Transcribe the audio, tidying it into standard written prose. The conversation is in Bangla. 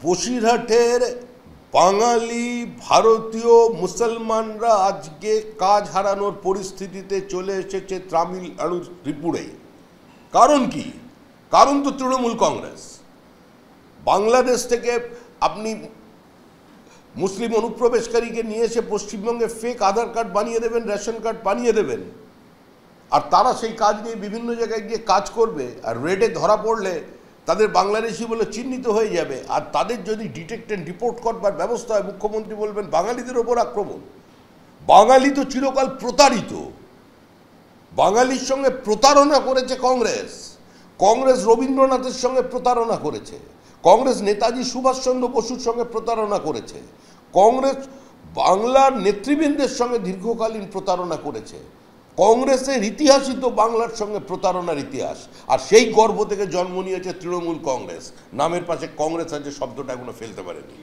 বসিরহাটের বাঙালি ভারতীয় মুসলমানরা আজকে কাজ হারানোর পরিস্থিতিতে চলে এসেছে তামিলনাড়ু ত্রিপুরে। কারণ কি? কারণ তো তৃণমূল কংগ্রেস। বাংলাদেশ থেকে আপনি মুসলিম অনুপ্রবেশকারীকে নিয়ে এসে পশ্চিমবঙ্গে ফেক আধার কার্ড বানিয়ে দেবেন, রেশন কার্ড বানিয়ে দেবেন, আর তারা সেই কাজ নিয়ে বিভিন্ন জায়গায় গিয়ে কাজ করবে, আর রেডে ধরা পড়লে তাদের বাংলাদেশি বলে চিহ্নিত হয়ে যাবে। আর তাদের যদি ডিটেক্ট অ্যান্ড রিপোর্ট করবার ব্যবস্থা হয়, মুখ্যমন্ত্রী বলবেন বাঙালিদের ওপর আক্রমণ। বাঙালি তো চিরকাল প্রতারিত। বাঙালির সঙ্গে প্রতারণা করেছে কংগ্রেস। কংগ্রেস রবীন্দ্রনাথের সঙ্গে প্রতারণা করেছে, কংগ্রেস নেতাজি সুভাষচন্দ্র বসুর সঙ্গে প্রতারণা করেছে, কংগ্রেস বাংলার নেতৃবৃন্দের সঙ্গে দীর্ঘকালীন প্রতারণা করেছে। কংগ্রেসের ইতিহাসই তো বাংলার সঙ্গে প্রতারণার ইতিহাস। আর সেই গর্ভ থেকে জন্ম নিয়েছে তৃণমূল কংগ্রেস। নামের পাশে কংগ্রেস আছে শব্দটা এখনো ফেলতে পারেনি।